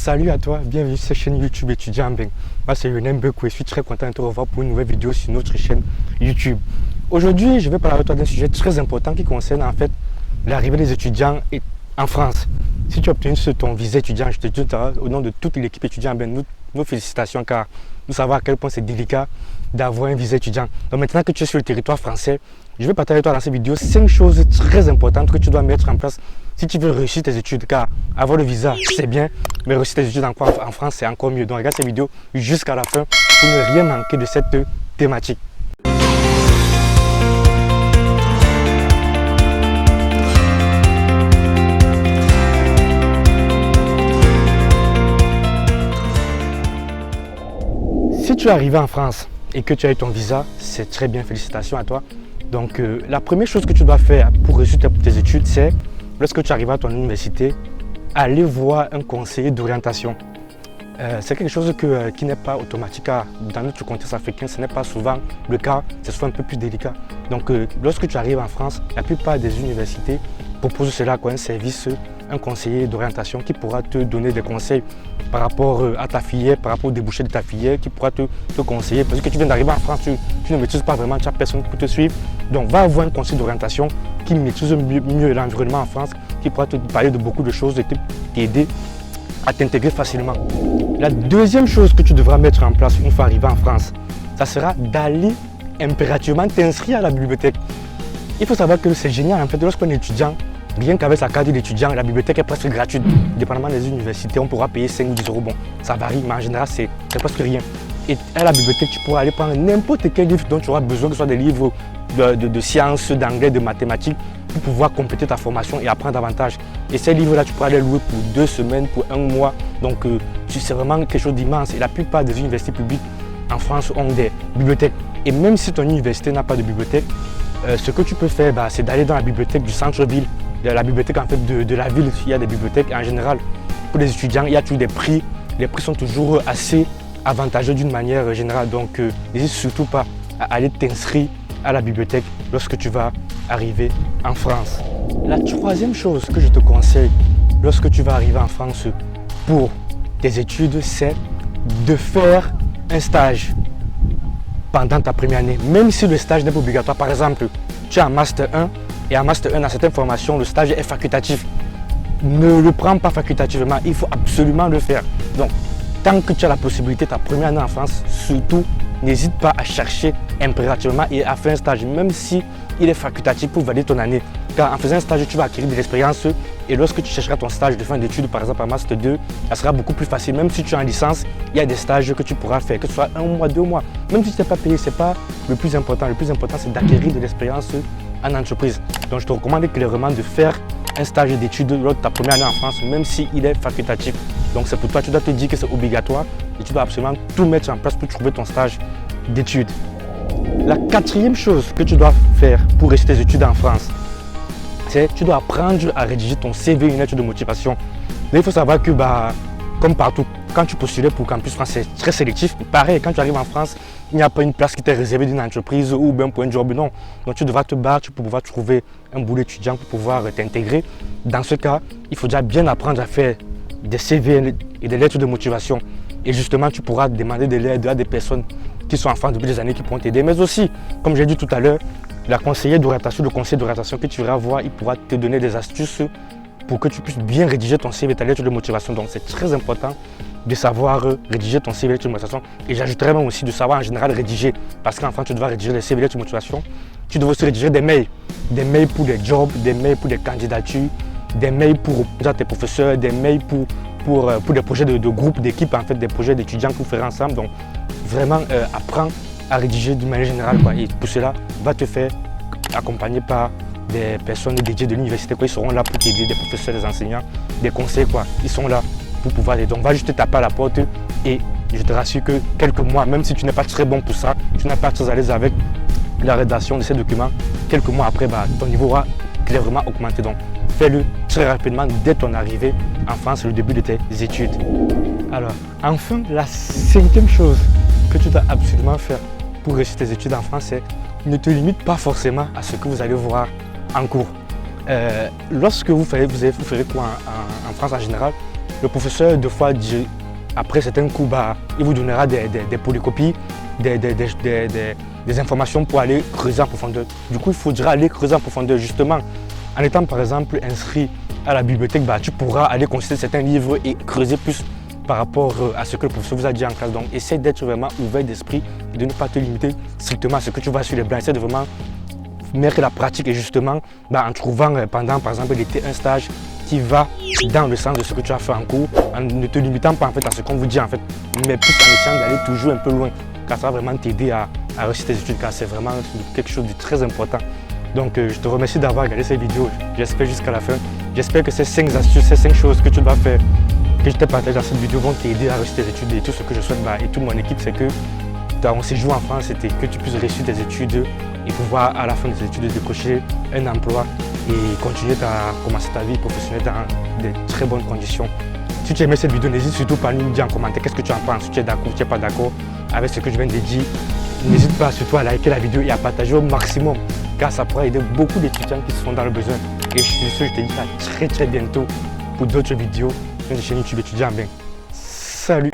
Salut à toi, bienvenue sur cette chaîne YouTube étudiant Ben. Moi c'est Lionel Bekou et je suis très content de te revoir pour une nouvelle vidéo sur notre chaîne YouTube. Aujourd'hui, je vais parler avec toi d'un sujet très important qui concerne en fait l'arrivée des étudiants en France. Si tu as obtenu ton visa étudiant, je te dis au nom de toute l'équipe étudiante Ben, nos félicitations car nous savons à quel point c'est délicat d'avoir un visa étudiant. Donc maintenant que tu es sur le territoire français, je vais partager avec toi dans cette vidéo 5 choses très importantes que tu dois mettre en place si tu veux réussir tes études. Car avoir le visa, c'est bien, mais réussir tes études en France, c'est encore mieux. Donc regarde cette vidéo jusqu'à la fin pour ne rien manquer de cette thématique. Si tu es arrivé en France et que tu as eu ton visa, c'est très bien, félicitations à toi. Donc la première chose que tu dois faire pour réussir tes études, c'est lorsque tu arrives à ton université, aller voir un conseiller d'orientation. C'est quelque chose qui n'est pas automatique car dans notre contexte africain, ce n'est pas souvent le cas, c'est souvent un peu plus délicat. Donc lorsque tu arrives en France, la plupart des universités proposent cela comme un service, un conseiller d'orientation qui pourra te donner des conseils par rapport à ta filière, par rapport au débouché de ta filière, qui pourra te conseiller. Parce que tu viens d'arriver en France, tu ne maîtrises pas vraiment, tu n'as personne pour te suivre. Donc va avoir un conseiller d'orientation qui maîtrise mieux l'environnement en France, qui pourra te parler de beaucoup de choses et t'aider à t'intégrer facilement. La deuxième chose que tu devras mettre en place une fois arrivé en France, ça sera d'aller impérativement t'inscrire à la bibliothèque. Il faut savoir que c'est génial en fait, lorsqu'on est étudiant, rien qu'avec sa carte d'étudiant, la bibliothèque est presque gratuite. Dépendamment des universités, on pourra payer 5 ou 10 euros. Bon, ça varie, mais en général, c'est presque rien. Et à la bibliothèque, tu pourras aller prendre n'importe quel livre dont tu auras besoin, que ce soit des livres de sciences, d'anglais, de mathématiques, pour pouvoir compléter ta formation et apprendre davantage. Et ces livres-là, tu pourras les louer pour 2 semaines, pour 1 mois. Donc, c'est vraiment quelque chose d'immense. Et la plupart des universités publiques en France ont des bibliothèques. Et même si ton université n'a pas de bibliothèque, ce que tu peux faire, c'est d'aller dans la bibliothèque du centre-ville. La bibliothèque en fait de la ville, il y a des bibliothèques en général. Pour les étudiants, il y a toujours des prix. Les prix sont toujours assez avantageux d'une manière générale. Donc n'hésite surtout pas à aller t'inscrire à la bibliothèque lorsque tu vas arriver en France. La troisième chose que je te conseille lorsque tu vas arriver en France pour tes études, c'est de faire un stage pendant ta première année. Même si le stage n'est pas obligatoire. Par exemple, tu es en Master 1 et en Master 1, dans certaines formations, le stage est facultatif. Ne le prends pas facultativement, il faut absolument le faire. Donc, tant que tu as la possibilité, ta première année en France, surtout, n'hésite pas à chercher impérativement et à faire un stage, même si il est facultatif pour valider ton année. Car en faisant un stage, tu vas acquérir de l'expérience et lorsque tu chercheras ton stage de fin d'études, par exemple en Master 2, ça sera beaucoup plus facile. Même si tu es en licence, il y a des stages que tu pourras faire, que ce soit 1 mois, 2 mois. Même si tu n'es pas payé, ce n'est pas le plus important. Le plus important, c'est d'acquérir de l'expérience en entreprise. Donc je te recommande clairement de faire un stage d'études lors de ta première année en France, même s'il est facultatif. Donc c'est pour toi, tu dois te dire que c'est obligatoire et tu dois absolument tout mettre en place pour trouver ton stage d'études. La quatrième chose que tu dois faire pour réussir tes études en France, c'est que tu dois apprendre à rédiger ton CV, une lettre de motivation. Mais il faut savoir que comme partout, quand tu postulais pour Campus France, c'est très sélectif. Pareil, quand tu arrives en France, il n'y a pas une place qui t'est réservée d'une entreprise ou bien pour un job, non. Donc tu devras te battre pour pouvoir trouver un boulot étudiant, pour pouvoir t'intégrer. Dans ce cas, il faut déjà bien apprendre à faire des CV et des lettres de motivation. Et justement, tu pourras demander de l'aide à des personnes qui sont en France depuis des années qui pourront t'aider. Mais aussi, comme j'ai dit tout à l'heure, la conseillère d'orientation, le conseiller d'orientation que tu iras voir, il pourra te donner des astuces pour que tu puisses bien rédiger ton CV et ta lettre de motivation. Donc c'est très important de savoir rédiger ton CV et lettre de motivation. Et j'ajouterais même aussi de savoir en général rédiger. Parce qu'en France, tu dois rédiger les CV et lettres de motivation. Tu dois aussi rédiger des mails. Des mails pour des jobs, des mails pour des candidatures, des mails pour tes professeurs, des mails pour des projets de groupe, d'équipe, en fait, des projets d'étudiants que vous ferez ensemble. Donc vraiment apprends à rédiger d'une manière générale. Et pour cela, va te faire accompagner par des personnes dédiées de l'université. Ils seront là pour t'aider, des professeurs, des enseignants, des conseils. Ils sont là pour pouvoir t'aider. Donc va juste taper à la porte et je te rassure que quelques mois, même si tu n'es pas très bon pour ça, tu n'es pas très à l'aise avec la rédaction de ces documents, quelques mois après, ton niveau aura clairement augmenté. Donc fais-le très rapidement dès ton arrivée en France, le début de tes études. Alors, enfin, la cinquième chose que tu dois absolument faire pour réussir tes études en France, c'est ne te limite pas forcément à ce que vous allez voir en cours. Lorsque vous ferez quoi en France en général, le professeur, deux fois, après certains cours, bah, il vous donnera des polycopies, des informations pour aller creuser en profondeur. Du coup, il faudra aller creuser en profondeur. Justement, en étant par exemple inscrit à la bibliothèque, bah, tu pourras aller consulter certains livres et creuser plus par rapport à ce que le professeur vous a dit en classe. Donc, essaie d'être vraiment ouvert d'esprit, de ne pas te limiter strictement à ce que tu vois sur les blancs. Essaie de vraiment mettre la pratique et justement, bah, en trouvant pendant par exemple l'été un stage qui va dans le sens de ce que tu as fait en cours, en ne te limitant pas en fait à ce qu'on vous dit en fait, mais plus en essayant d'aller toujours un peu loin, car ça va vraiment t'aider à réussir tes études, car c'est vraiment quelque chose de très important. Donc je te remercie d'avoir regardé cette vidéo, j'espère jusqu'à la fin. J'espère que ces 5 astuces, ces 5 choses que tu dois faire, que je t'ai partagé dans cette vidéo vont t'aider à réussir tes études. Et tout ce que je souhaite, bah, et toute mon équipe, c'est que ton séjour en France, c'était que tu puisses réussir tes études et pouvoir à la fin des études décrocher un emploi et continuer à commencer ta vie professionnelle dans de très bonnes conditions. Si tu as aimé cette vidéo, n'hésite surtout pas à nous dire en commentaire qu'est-ce que tu en penses, si tu es d'accord ou tu n'es pas d'accord avec ce que je viens de dire. N'hésite pas surtout à liker la vidéo et à partager au maximum, car ça pourra aider beaucoup d'étudiants qui sont dans le besoin. Et sur ce, je te dis à très bientôt pour d'autres vidéos sur la chaîne YouTube Étudiant Bien. Salut!